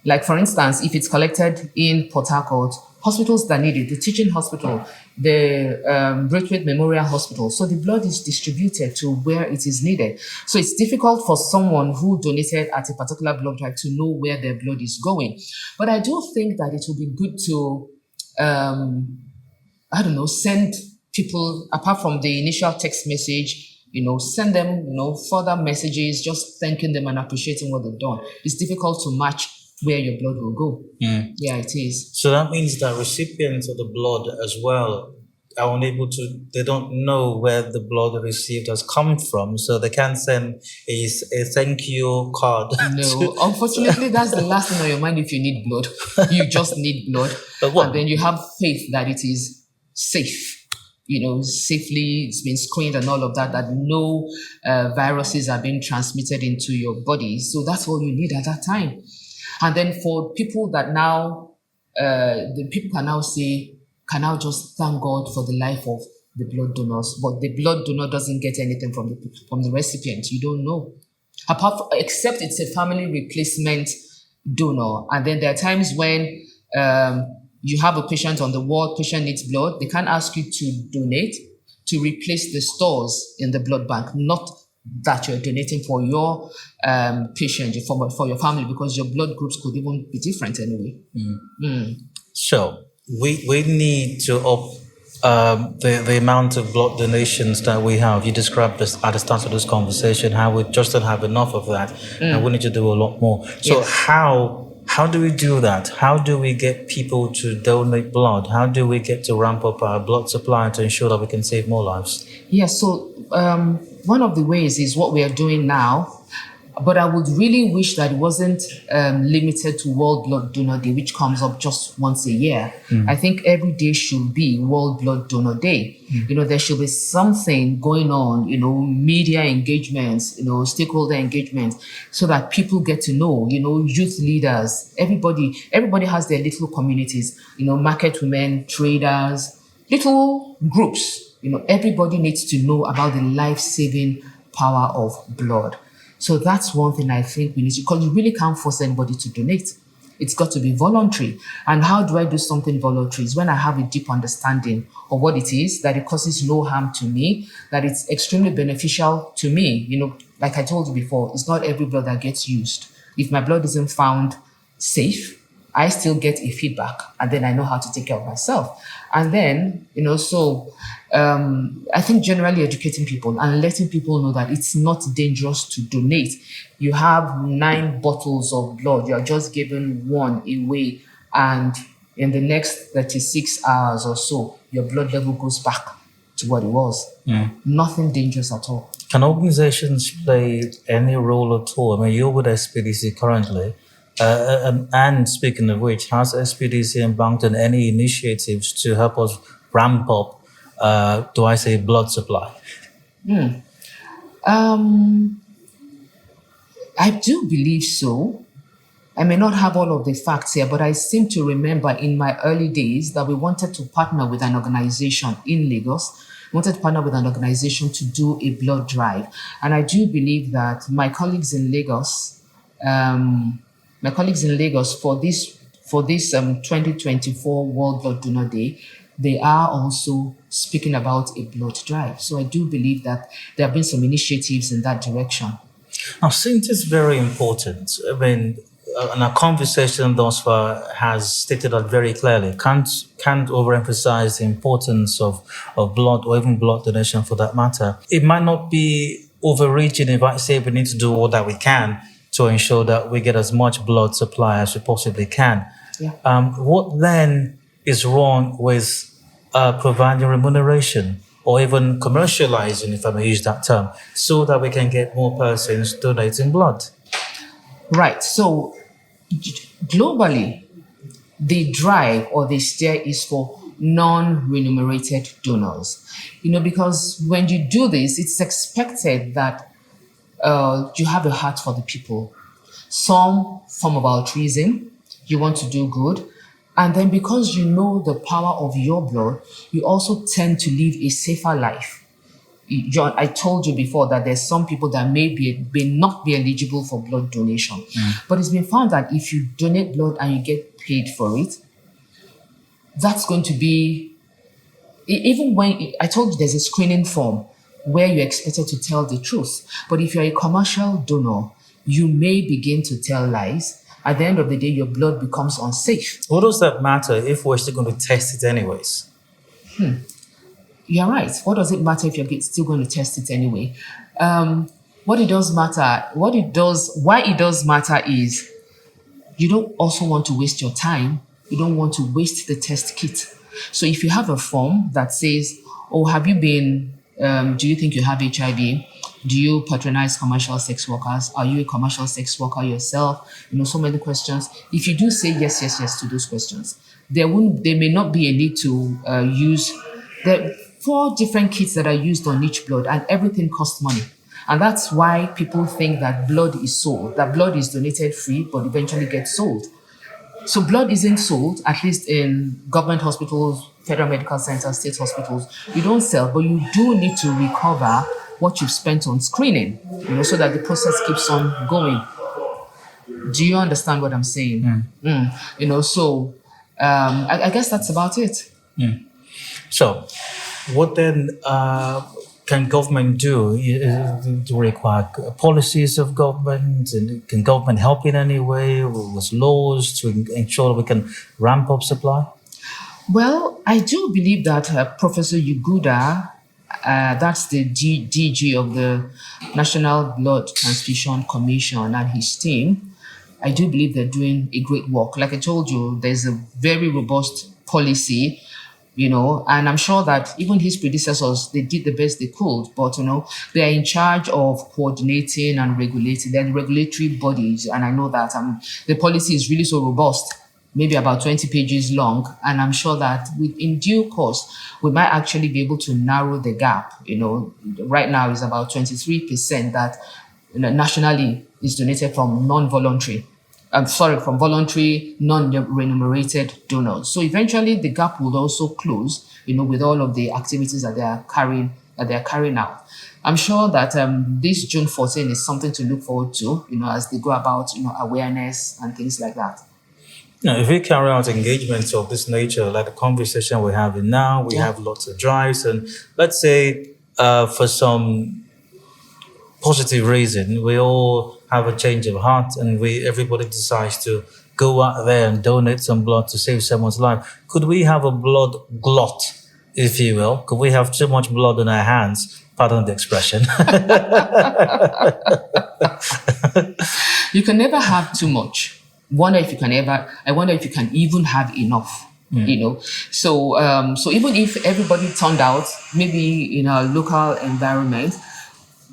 like for instance, if it's collected in Port Harcourt, hospitals that need it, the teaching hospital, the Braithwaite Memorial Hospital. So the blood is distributed to where it is needed. So it's difficult for someone who donated at a particular blood drive to know where their blood is going. But I do think that it would be good to, send people, apart from the initial text message, send them, further messages, just thanking them and appreciating what they've done. It's difficult to match where your blood will go. Yeah, it is. So that means that recipients of the blood as well are unable to, they don't know where the blood they received has come from, so they can't send a thank you card. No, unfortunately, that's the last thing on your mind if you need blood. You just need blood. And then you have faith that it is safe. Safely, it's been screened and all of that, that no viruses are being transmitted into your body. So that's all you need at that time. And then for people that now, the people can now just thank God for the life of the blood donors. But the blood donor doesn't get anything from the recipient. You don't know. Except it's a family replacement donor. And then there are times when you have a patient on the ward, patient needs blood. They can't ask you to donate to replace the stores in the blood bank, not that you're donating for your patient, for your family, because your blood groups could even be different anyway. So we need to up the amount of blood donations that we have. You described this at the start of this conversation, how we just don't have enough of that, and we need to do a lot more. So Yes. how do we do that? How do we get people to donate blood? How do we get to ramp up our blood supply to ensure that we can save more lives? Yeah, so one of the ways is what we are doing now. But I would really wish that it wasn't limited to World Blood Donor Day, which comes up just once a year. I think every day should be World Blood Donor Day. There should be something going on, media engagements, stakeholder engagements, so that people get to know, youth leaders, everybody has their little communities, market women, traders, little groups. Everybody needs to know about the life-saving power of blood. So that's one thing I think we need to, because you really can't force anybody to donate. It's got to be voluntary. And how do I do something voluntary? Is when I have a deep understanding of what it is, that it causes no harm to me, that it's extremely beneficial to me. Like I told you before, it's not every blood that gets used. If my blood isn't found safe, I still get a feedback, and then I know how to take care of myself. And then, I think generally educating people and letting people know that it's not dangerous to donate. You have 9 bottles of blood, you're just giving 1 away, and in the next 36 hours or so, your blood level goes back to what it was. Nothing dangerous at all. Can organizations play any role at all? I mean, you're with SPDC currently. And speaking of which, has SPDC embarked on any initiatives to help us ramp up, blood supply? I do believe so. I may not have all of the facts here, but I seem to remember in my early days that we wanted to partner with an organization in Lagos. We wanted to partner with an organization to do a blood drive. And I do believe that my colleagues in Lagos for this 2024 World Blood Donor Day, they are also speaking about a blood drive. So I do believe that there have been some initiatives in that direction. I think it's very important. I mean, and our conversation thus far has stated that very clearly. Can't overemphasize the importance of blood, or even blood donation for that matter. It might not be overreaching if I say we need to do all that we can to ensure that we get as much blood supply as we possibly can. What then is wrong with providing remuneration, or even commercializing, if I may use that term, so that we can get more persons donating blood? Right. So globally, the drive or the steer is for non-remunerated donors. Because when you do this, it's expected that you have a heart for the people. Some form of altruism, you want to do good. And then because you know the power of your blood, you also tend to live a safer life. John, I told you before that there's some people that may not be eligible for blood donation. But it's been found that if you donate blood and you get paid for it, that's going to be, even when, I told you there's a screening form where you're expected to tell the truth. But if you're a commercial donor, you may begin to tell lies. At the end of the day, your blood becomes unsafe. What does that matter if we're still going to test it anyways? You're right. What does it matter if you're still going to test it anyway? Why it does matter is you don't also want to waste your time. You don't want to waste the test kit. So if you have a form that says, do you think you have HIV? Do you patronize commercial sex workers? Are you a commercial sex worker yourself? So many questions. If you do say yes to those questions, there may not be a need to use the 4 different kits that are used on each blood, and everything costs money. And that's why people think that blood is sold, that blood is donated free, but eventually gets sold. So blood isn't sold, at least in government hospitals, federal medical centers, state hospitals. You don't sell, but you do need to recover what you've spent on screening, so that the process keeps on going. Do you understand what I'm saying? So I guess that's about it. So what then can government do? To require policies of government? And can government help in any way with laws to ensure that we can ramp up supply? Well, I do believe that Professor Yuguda, that's the DG of the National Blood Transfusion Commission, and his team, I do believe they're doing a great work. Like I told you, there's a very robust policy and I'm sure that even his predecessors, they did the best they could, but, they are in charge of coordinating and regulating. They're the regulatory bodies, and I know that the policy is really so robust, maybe about 20 pages long, and I'm sure that in due course, we might actually be able to narrow the gap. Right now is about 23% that nationally is donated from from voluntary, non-remunerated donors. So eventually the gap will also close, with all of the activities that they are carrying out. I'm sure that this June 14 is something to look forward to, as they go about, awareness and things like that. Now, if we carry out engagements of this nature, like the conversation we're having now, we have lots of drives, and let's say for some positive reason, we all have a change of heart, and everybody decides to go out there and donate some blood to save someone's life. Could we have a blood glut, if you will? Could we have too much blood in our hands? Pardon the expression. You can never have too much. I wonder if you can even have enough. So even if everybody turned out, maybe in a local environment,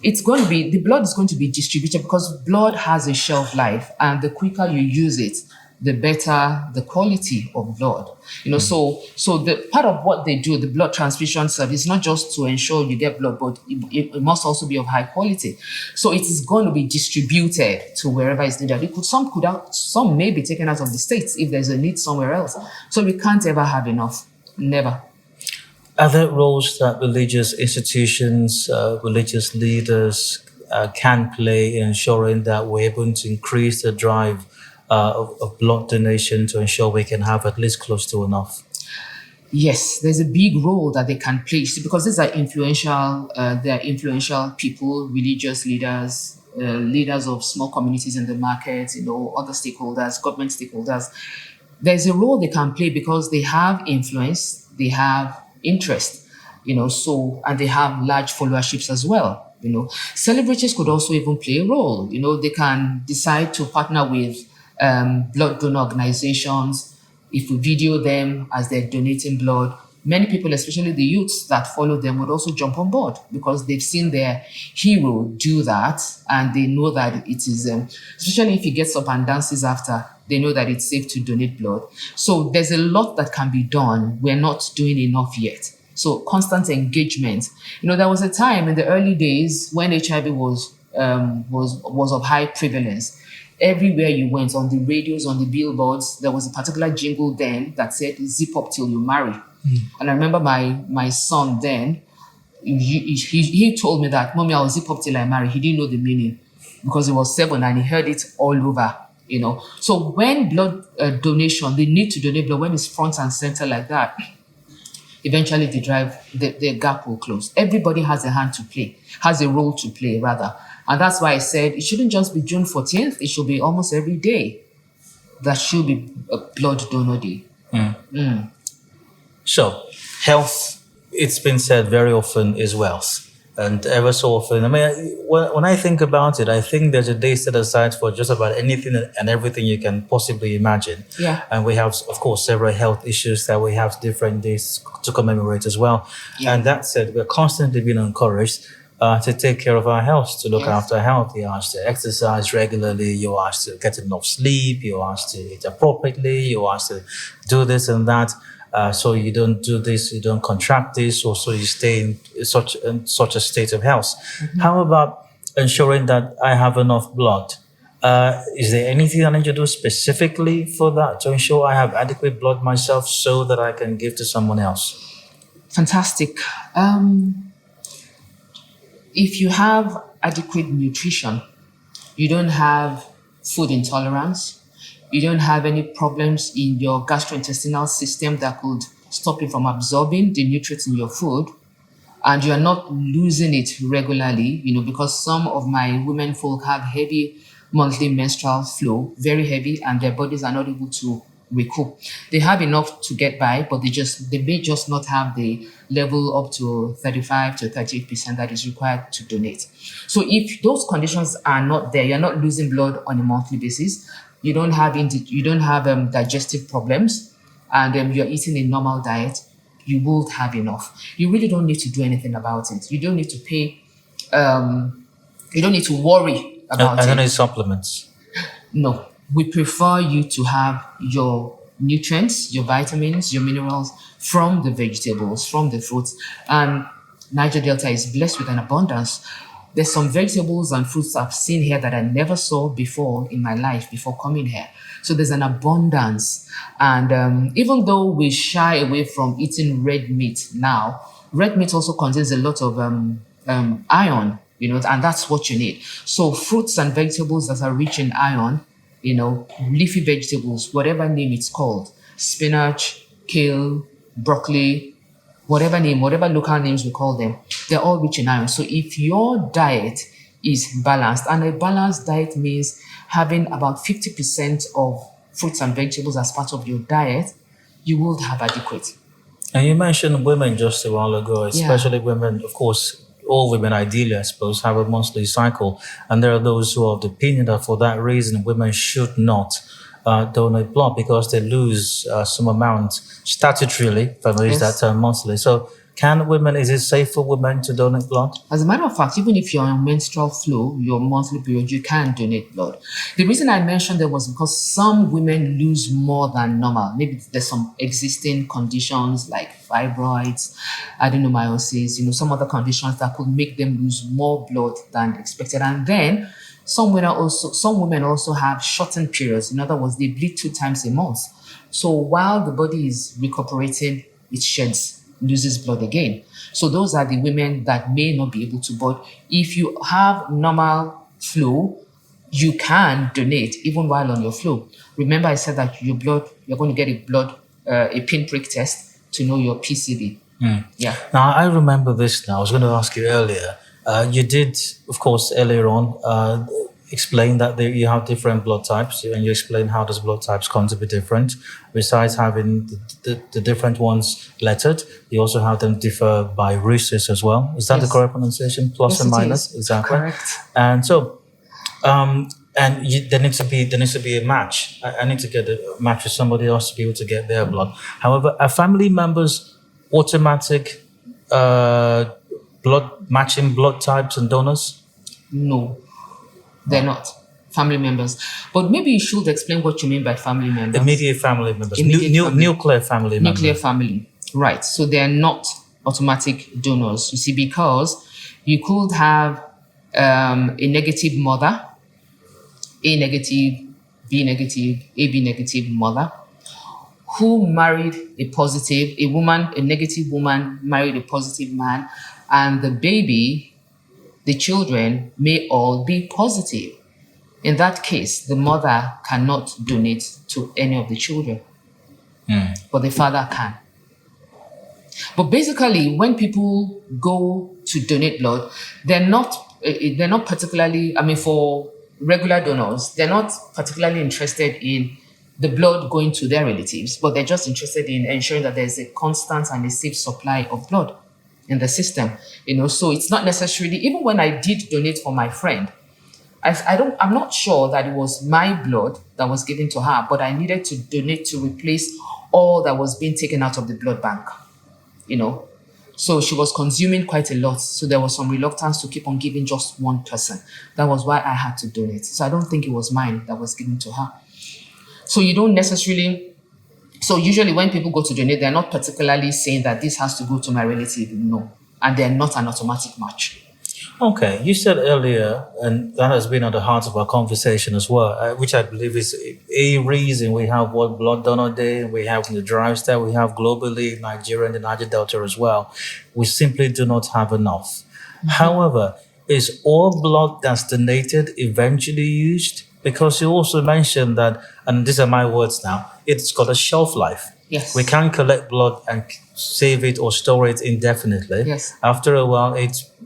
the blood is going to be distributed, because blood has a shelf life, and the quicker you use it, the better the quality of blood. So the part of what they do, the blood transfusion service, is not just to ensure you get blood, but it must also be of high quality. So it is going to be distributed to wherever it's needed. Some may be taken out of the states if there's a need somewhere else. So we can't ever have enough. Never. Are there roles that religious institutions, religious leaders can play in ensuring that we're able to increase the drive of blood donation to ensure we can have at least close to enough? Yes, there's a big role that they can play, because these are influential people, religious leaders, leaders of small communities in the market, other stakeholders, government stakeholders. There's a role they can play because they have influence, they have interest, and they have large followerships as well. Celebrities could also even play a role. They can decide to partner with blood donor organizations. If we video them as they're donating blood, many people, especially the youths that follow them, would also jump on board, because they've seen their hero do that, and they know that it is, especially if he gets up and dances after, they know that it's safe to donate blood. So there's a lot that can be done. We're not doing enough yet. So constant engagement. There was a time in the early days when HIV was of high prevalence. Everywhere you went, on the radios, on the billboards, there was a particular jingle then that said, "Zip up till you marry." And I remember my son then, he told me that, "Mommy, I'll zip up till I marry." He didn't know the meaning, because he was 7 and he heard it all over. So when blood donation, the need to donate blood, when it's front and center like that, eventually the gap will close. Everybody has a role to play rather. And that's why I said it shouldn't just be June 14th, it should be almost every day. That should be a blood donor day. So, health, it's been said very often, is wealth. And ever so often, when I think about it, I think there's a day set aside for just about anything and everything you can possibly imagine. Yeah. And we have, of course, several health issues that we have different days to commemorate as well. Yeah. And that said, we're constantly being encouraged to take care of our health, to look after our health. You're asked to exercise regularly, you're asked to get enough sleep, you're asked to eat appropriately, you're asked to do this and that. So you don't do this, you don't contract this, or so you stay in such a state of health. How about ensuring that I have enough blood? Is there anything I need to do specifically for that, to ensure I have adequate blood myself so that I can give to someone else? Fantastic. If you have adequate nutrition, you don't have food intolerance, you don't have any problems in your gastrointestinal system that could stop you from absorbing the nutrients in your food, and you're not losing it regularly, because some of my women folk have heavy monthly menstrual flow, very heavy, and their bodies are not able to recoup. They have enough to get by, but they may just not have the level up to 35 to 38% that is required to donate. So if those conditions are not there, you're not losing blood on a monthly basis, you don't have digestive problems, and you're eating a normal diet, you will have enough. You really don't need to do anything about it. You don't need to pay, you don't need to worry about I don't it. need supplements. No, we prefer you to have your nutrients, your vitamins, your minerals from the vegetables, from the fruits. And Niger-Delta is blessed with an abundance. There's some vegetables and fruits I've seen here that I never saw before in my life before coming here. So there's an abundance. And even though we shy away from eating red meat now, red meat also contains a lot of iron, and that's what you need. So fruits and vegetables that are rich in iron, leafy vegetables, whatever name it's called, spinach, kale, broccoli, whatever local names we call them, they're all rich in iron. So if your diet is balanced, and a balanced diet means having about 50% of fruits and vegetables as part of your diet, you will have adequate. And you mentioned women just a while ago, especially women, of course, all women ideally, I suppose, have a monthly cycle. And there are those who are of the opinion that for that reason, women should not donate blood because they lose some amount statutorily, if I may use that term, monthly. So is it safe for women to donate blood? As a matter of fact, even if you're on menstrual flow, your monthly period, you can donate blood. The reason I mentioned that was because some women lose more than normal. Maybe there's some existing conditions like fibroids, adenomyosis, some other conditions that could make them lose more blood than expected. And then some women also have shortened periods. In other words, they bleed 2 times a month. So while the body is recuperating, it loses blood again. So those are the women that may not be able to. But if you have normal flow, you can donate even while on your flow. Remember, I said that you're going to get a pinprick test to know your PCV. Yeah. Now, I remember this now. I was going to ask you earlier. You did, of course, earlier on, explain that you have different blood types, and you explain how those blood types come to be different. Besides having the different ones lettered, you also have them differ by races as well. Is that the correct pronunciation? Plus and minus? Exactly. Correct. And so, there needs to be a match. I need to get a match with somebody else to be able to get their blood. However, are family members automatic matching blood types and donors? No, they're not family members. But maybe you should explain what you mean by family members. Immediate family members. Nuclear family members. Nuclear family, right. So they're not automatic donors. You see, because you could have a negative mother, A negative, B negative, AB negative mother, who married a negative woman married a positive man, and the children may all be positive. In that case, the mother cannot donate to any of the children, but the father can. But basically, when people go to donate blood, they're not particularly, for regular donors, they're not particularly interested in the blood going to their relatives, but they're just interested in ensuring that there's a constant and a safe supply of blood in the system. So it's not necessarily, even when I did donate for my friend, I'm not sure that it was my blood that was given to her, but I needed to donate to replace all that was being taken out of the blood bank, So she was consuming quite a lot. So there was some reluctance to keep on giving just one person. That was why I had to donate. So I don't think it was mine that was given to her. So you don't necessarily, so usually when people go to donate, they're not particularly saying that this has to go to my relative, no. And they're not an automatic match. Okay, you said earlier, and that has been at the heart of our conversation as well, which I believe is a reason we have World Blood Donor Day, we have the drives that we have globally, Nigeria and the Niger-Delta as well. We simply do not have enough. However, is all blood that's donated eventually used? Because you also mentioned that, and these are my words now, it's got a shelf life. Yes. We can't collect blood and save it or store it indefinitely. Yes. After a while,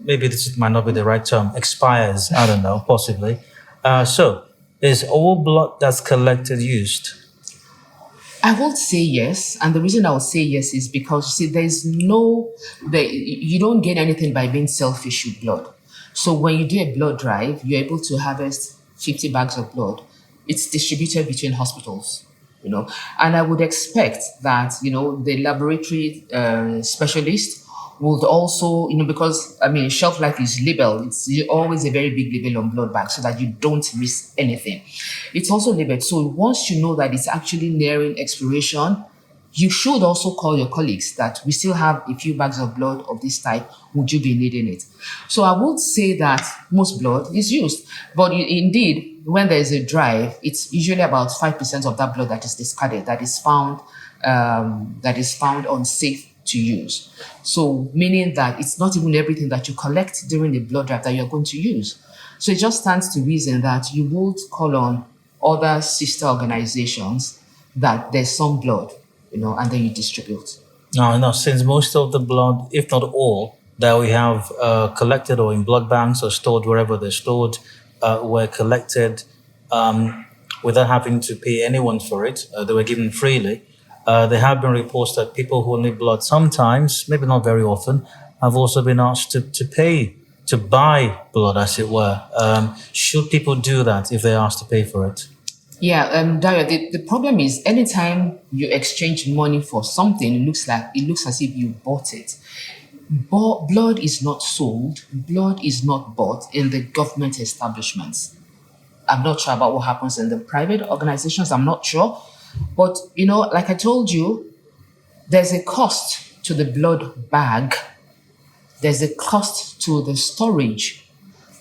maybe this might not be the right term, expires, I don't know, possibly. So is all blood that's collected used? I would say yes. And the reason I would say yes is because, you see, you don't gain anything by being self-issued blood. So when you do a blood drive, you're able to harvest 50 bags of blood. It's distributed between hospitals. And I would expect that, the laboratory specialist would also, because, shelf life is labeled. It's always a very big label on blood bags so that you don't miss anything. It's also labeled. So once you know that it's actually nearing expiration, you should also call your colleagues that we still have a few bags of blood of this type. Would you be needing it? So I would say that most blood is used. But indeed, when there is a drive, it's usually about 5% of that blood that is discarded, that is found unsafe to use. So meaning that it's not even everything that you collect during the blood drive that you're going to use. So it just stands to reason that you would call on other sister organizations that there's some blood, and then you distribute. No, since most of the blood, if not all, that we have collected or in blood banks or stored wherever they're stored, were collected without having to pay anyone for it. They were given freely. There have been reports that people who need blood sometimes, maybe not very often, have also been asked to pay, to buy blood, as it were. Should people do that if they're asked to pay for it? Yeah, Dario, the problem is anytime you exchange money for something, it looks as if you bought it. But blood is not sold, blood is not bought in the government establishments. I'm not sure about what happens in the private organizations, I'm not sure. But, like I told you, there's a cost to the blood bag, there's a cost to the storage,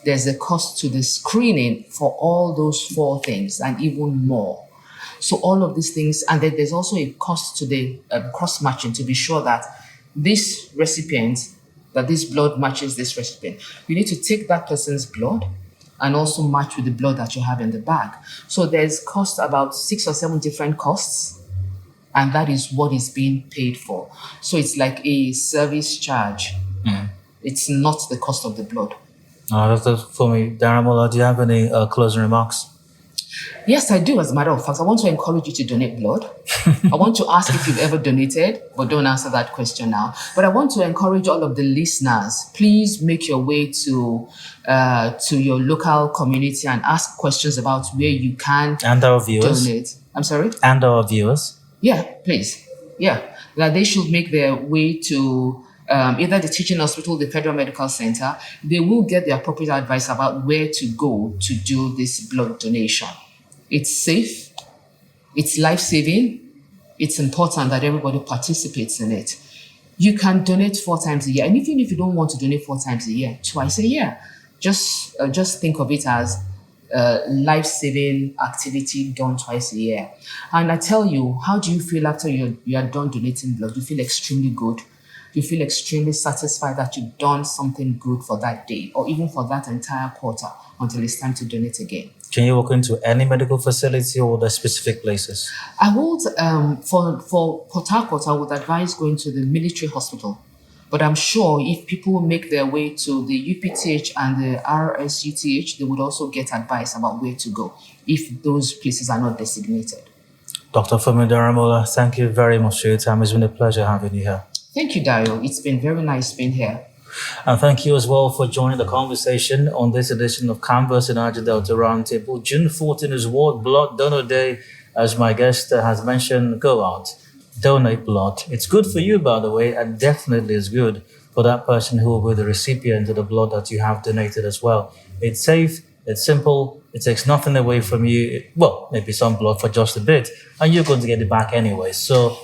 there's a cost to the screening for all those 4 things and even more. So all of these things, and then there's also a cost to the cross-matching to be sure that this blood matches this recipient. You need to take that person's blood and also match with the blood that you have in the bag. So there's cost about 6 or 7 different costs, and that is what is being paid for. So it's like a service charge. It's not the cost of the blood. Dr. Funmi, Daramola, do you have any closing remarks? Yes, I do. As a matter of fact, I want to encourage you to donate blood. I want to ask if you've ever donated, but don't answer that question now. But I want to encourage all of the listeners, please make your way to your local community and ask questions about where you can and our viewers. Donate. I'm sorry? And our viewers. Yeah, please. Yeah, that they should make their way to either the teaching hospital, the Federal Medical Center. They will get the appropriate advice about where to go to do this blood donation. It's safe, it's life-saving, it's important that everybody participates in it. You can donate 4 times a year, and even if you don't want to donate 4 times a year, twice a year, just think of it as a life-saving activity done twice a year. And I tell you, how do you feel after you are done donating blood? You feel extremely good. You feel extremely satisfied that you've done something good for that day or even for that entire quarter until it's time to donate again. Can you walk into any medical facility or the specific places? I would, for Port Harcourt, I would advise going to the military hospital. But I'm sure if people make their way to the UPTH and the RSUTH, they would also get advice about where to go if those places are not designated. Dr. Funmi Daramola, thank you very much for your time. It's been a pleasure having you here. Thank you, Dario. It's been very nice being here. And thank you as well for joining the conversation on this edition of Canvas in Niger-Delta Roundtable. June 14 is World Blood Donor Day. As my guest has mentioned, go out, donate blood. It's good for you, by the way, and definitely is good for that person who will be the recipient of the blood that you have donated as well. It's safe, it's simple, it takes nothing away from you. Well, maybe some blood for just a bit, and you're going to get it back anyway. So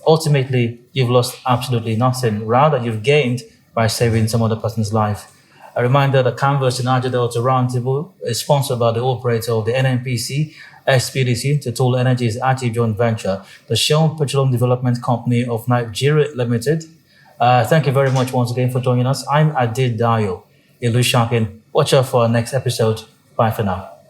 ultimately, you've lost absolutely nothing. Rather, you've gained by saving some other person's life. A reminder that Canvas in Niger-Delta Roundtable is sponsored by the operator of the NNPC, SPDC, Total Energy's active joint venture, the Shell Petroleum Development Company of Nigeria Limited. Thank you very much once again for joining us. I'm Adid Dayo, Ilushakin. Watch out for our next episode. Bye for now.